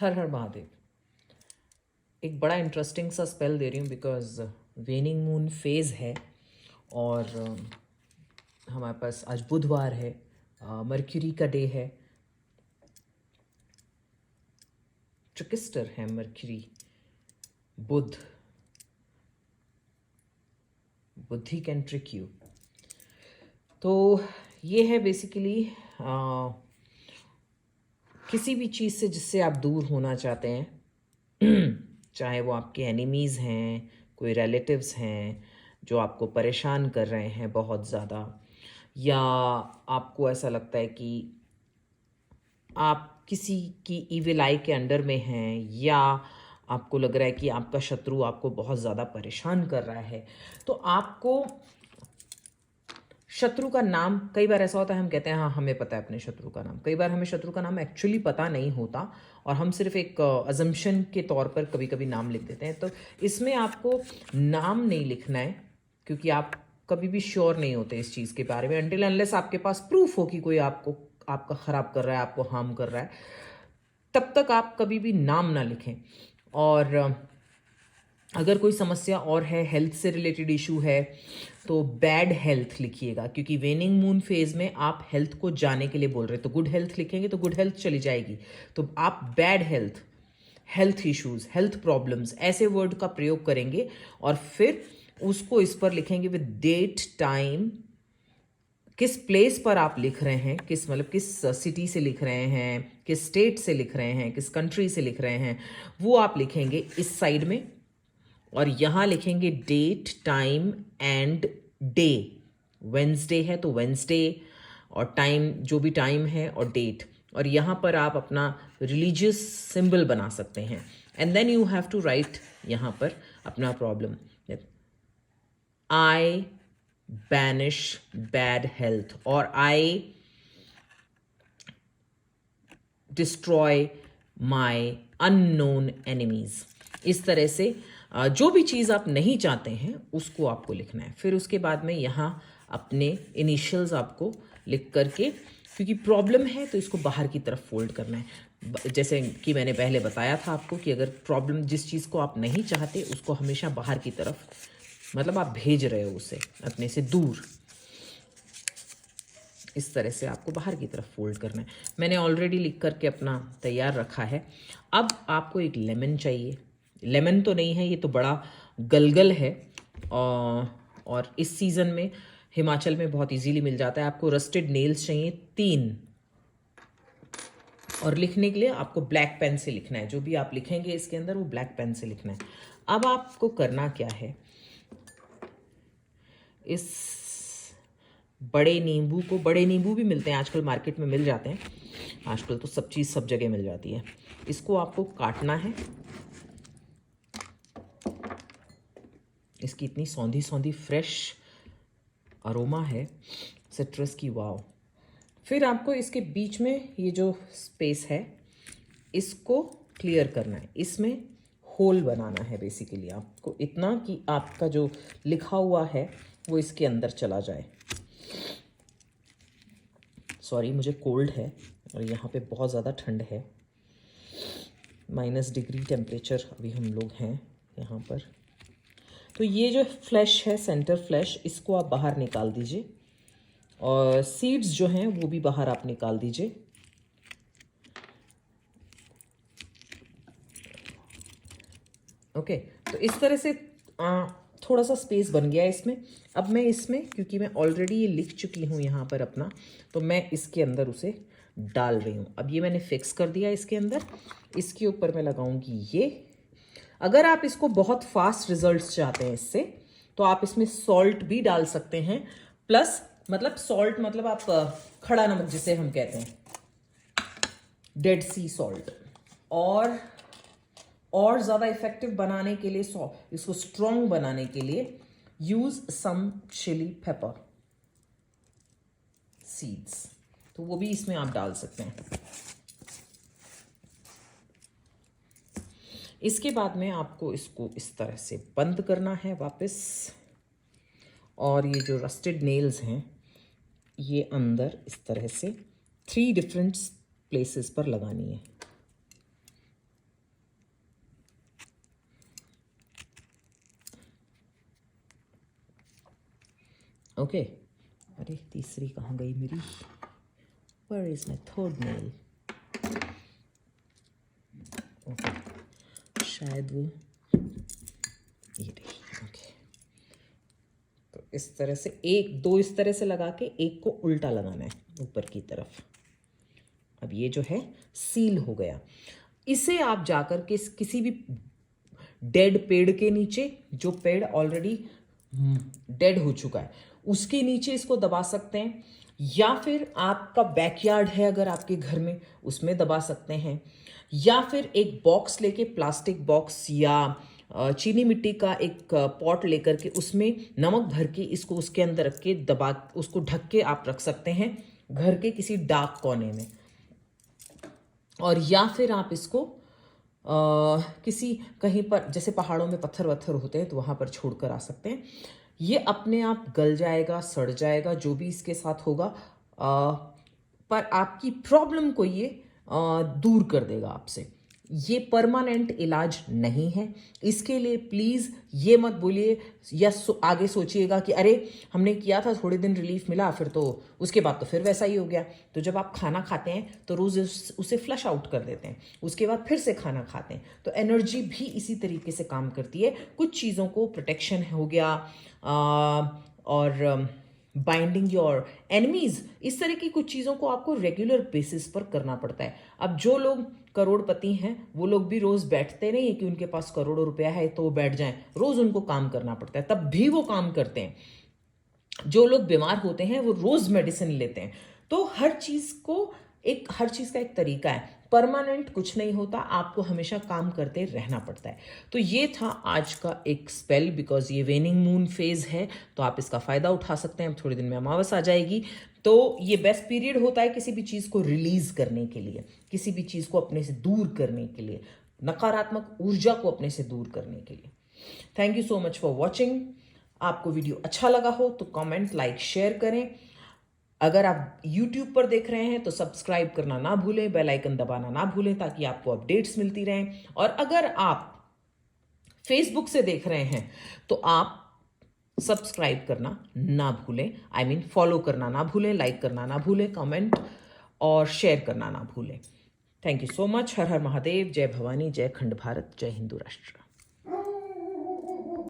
हर हर महादेव। एक बड़ा इंटरेस्टिंग सा स्पेल दे रही हूँ बिकॉज वेनिंग मून फेज है और हमारे पास आज बुधवार है, मर्क्यूरी का डे है, ट्रिकिस्टर है मर्क्यूरी, बुद्धि कैन ट्रिक यू। तो ये है बेसिकली किसी भी चीज़ से जिससे आप दूर होना चाहते हैं चाहे वो आपके एनिमीज़ हैं, कोई रिलेटिव्स हैं जो आपको परेशान कर रहे हैं बहुत ज़्यादा, या आपको ऐसा लगता है कि आप किसी की ईविल आई के अंडर में हैं, या आपको लग रहा है कि आपका शत्रु आपको बहुत ज़्यादा परेशान कर रहा है, तो आपको शत्रु का नाम, कई बार ऐसा होता है हम कहते हैं हाँ हमें पता है अपने शत्रु का नाम, कई बार हमें शत्रु का नाम एक्चुअली पता नहीं होता और हम सिर्फ एक अजम्पशन के तौर पर कभी कभी नाम लिख देते हैं। तो इसमें आपको नाम नहीं लिखना है क्योंकि आप कभी भी श्योर नहीं होते इस चीज़ के बारे में अनटिल अनलेस आपके पास प्रूफ हो कि कोई आपका ख़राब कर रहा है, आपको हार्म कर रहा है, तब तक आप कभी भी नाम ना लिखें। और अगर कोई समस्या और है, हेल्थ से रिलेटेड इशू है, तो बैड हेल्थ लिखिएगा क्योंकि वेनिंग मून फेज में आप हेल्थ को जाने के लिए बोल रहे हैं। तो गुड हेल्थ लिखेंगे तो गुड हेल्थ चली जाएगी, तो आप bad health, health issues, health problems, ऐसे वर्ड का प्रयोग करेंगे और फिर उसको इस पर लिखेंगे विद डेट, टाइम, किस प्लेस पर आप लिख रहे हैं, किस मतलब किस सिटी से लिख रहे हैं, किस स्टेट से लिख रहे हैं, किस कंट्री से लिख रहे हैं, वो आप लिखेंगे इस साइड में। और यहाँ लिखेंगे date, time and day. Wednesday है तो वेंसडे और टाइम, जो भी टाइम है, और डेट। और यहाँ पर आप अपना रिलीजियस सिंबल बना सकते हैं and then you have to write यहाँ पर अपना problem. I banish bad health और I destroy my unknown enemies. इस तरह से जो भी चीज़ आप नहीं चाहते हैं उसको आपको लिखना है। फिर उसके बाद में यहाँ अपने इनिशियल्स आपको लिख करके, क्योंकि प्रॉब्लम है तो इसको बाहर की तरफ फोल्ड करना है। जैसे कि मैंने पहले बताया था आपको कि अगर प्रॉब्लम, जिस चीज़ को आप नहीं चाहते उसको हमेशा बाहर की तरफ, मतलब आप भेज रहे हो उसे अपने से दूर, इस तरह से आपको बाहर की तरफ फोल्ड करना है। मैंने ऑलरेडी लिख करके अपना तैयार रखा है। अब आपको एक लेमन चाहिए। लेमन तो नहीं है, ये तो बड़ा गलगल है और इस सीज़न में हिमाचल में बहुत इजीली मिल जाता है। आपको रस्टेड नेल्स चाहिए 3, और लिखने के लिए आपको ब्लैक पेन से लिखना है। जो भी आप लिखेंगे इसके अंदर वो ब्लैक पेन से लिखना है। अब आपको करना क्या है, इस बड़े नींबू को, बड़े नींबू भी मिलते हैं आजकल मार्केट में, मिल जाते हैं आजकल, तो सब चीज़ सब जगह मिल जाती है। इसको आपको काटना है। इसकी इतनी सौंधी सौंधी फ्रेश अरोमा है सिट्रस की, वाव। फिर आपको इसके बीच में ये जो स्पेस है इसको क्लियर करना है, इसमें होल बनाना है बेसिकली आपको, इतना कि आपका जो लिखा हुआ है वो इसके अंदर चला जाए। सॉरी, मुझे कोल्ड है और यहाँ पे बहुत ज़्यादा ठंड है, -डिग्री टेम्परेचर अभी हम लोग हैं यहाँ पर। तो ये जो फ्लैश है, सेंटर फ्लैश, इसको आप बाहर निकाल दीजिए और सीड्स जो हैं वो भी बाहर आप निकाल दीजिए। ओके, तो इस तरह से थोड़ा सा स्पेस बन गया इसमें। अब मैं इसमें, क्योंकि मैं ऑलरेडी ये लिख चुकी हूँ यहाँ पर अपना, तो मैं इसके अंदर उसे डाल रही हूँ। अब ये मैंने फिक्स कर दिया इसके अंदर। इसके ऊपर मैं लगाऊंगी ये। अगर आप इसको बहुत फास्ट रिजल्ट्स चाहते हैं इससे, तो आप इसमें सॉल्ट भी डाल सकते हैं। प्लस मतलब सॉल्ट मतलब आप खड़ा नमक जिसे हम कहते हैं, डेड सी सॉल्ट। और ज़्यादा इफेक्टिव बनाने के लिए, इसको स्ट्रॉन्ग बनाने के लिए, use some chilli pepper seeds, तो वो भी इसमें आप डाल सकते हैं। इसके बाद में आपको इसको इस तरह से बंद करना है वापस, और ये जो रस्टेड नेल्स हैं ये अंदर इस तरह से 3 डिफरेंट प्लेसेस पर लगानी है। ओके। अरे तीसरी कहाँ गई मेरी? Where is my third nail? Okay, शायद वो ये रही। ओके, तो इस तरह से एक दो इस तरह से लगा के एक को उल्टा लगाना है ऊपर की तरफ। अब ये जो है सील हो गया। इसे आप जाकर के किसी भी डेड पेड़ के नीचे, जो पेड़ ऑलरेडी डेड हो चुका है, उसके नीचे इसको दबा सकते हैं, या फिर आपका बैकयार्ड है अगर आपके घर में, उसमें दबा सकते हैं, या फिर एक बॉक्स लेके, प्लास्टिक बॉक्स या चीनी मिट्टी का एक पॉट लेकर के उसमें नमक भर के इसको उसके अंदर रख के दबा, उसको ढक के आप रख सकते हैं घर के किसी डार्क कोने में। और या फिर आप इसको किसी कहीं पर, जैसे पहाड़ों में पत्थर वत्थर होते हैं तो वहाँ पर छोड़ कर आ सकते हैं। ये अपने आप गल जाएगा, सड़ जाएगा, जो भी इसके साथ होगा, पर आपकी प्रॉब्लम को ये दूर कर देगा आपसे। ये परमानेंट इलाज नहीं है। इसके लिए प्लीज़ ये मत बोलिए या आगे सोचिएगा कि अरे हमने किया था, थोड़े दिन रिलीफ मिला, फिर तो उसके बाद तो फिर वैसा ही हो गया। तो जब आप खाना खाते हैं तो रोज़ उसे फ्लश आउट कर देते हैं, उसके बाद फिर से खाना खाते हैं, तो एनर्जी भी इसी तरीके से काम करती है। कुछ चीज़ों को प्रोटेक्शन हो गया और बाइंडिंग योर एनिमीज, इस तरह की कुछ चीज़ों को आपको रेगुलर बेसिस पर करना पड़ता है। अब जो लोग करोड़पति हैं वो लोग भी रोज़ बैठते नहीं है कि उनके पास करोड़ों रुपया है तो वो बैठ जाएं, रोज़ उनको काम करना पड़ता है, तब भी वो काम करते हैं। जो लोग बीमार होते हैं वो रोज़ मेडिसिन लेते हैं। तो हर चीज़ का एक तरीका है, परमानेंट कुछ नहीं होता, आपको हमेशा काम करते रहना पड़ता है। तो ये था आज का एक स्पेल, बिकॉज ये वेनिंग मून फेज है तो आप इसका फ़ायदा उठा सकते हैं। अब थोड़ी दिन में अमावस आ जाएगी, तो ये बेस्ट पीरियड होता है किसी भी चीज़ को रिलीज करने के लिए, किसी भी चीज़ को अपने से दूर करने के लिए, नकारात्मक ऊर्जा को अपने से दूर करने के लिए। Thank you so much for watching. आपको वीडियो अच्छा लगा हो तो कमेंट, लाइक, शेयर करें। अगर आप YouTube पर देख रहे हैं तो सब्सक्राइब करना ना भूलें, बेल आइकन दबाना ना भूलें ताकि आपको अपडेट्स मिलती रहें। और अगर आप Facebook से देख रहे हैं तो आप सब्सक्राइब करना ना भूलें, फॉलो करना ना भूलें, लाइक करना ना भूलें, कमेंट और शेयर करना ना भूलें। Thank you so much. हर हर महादेव। जय भवानी, जय खंड भारत, जय हिंदू राष्ट्र।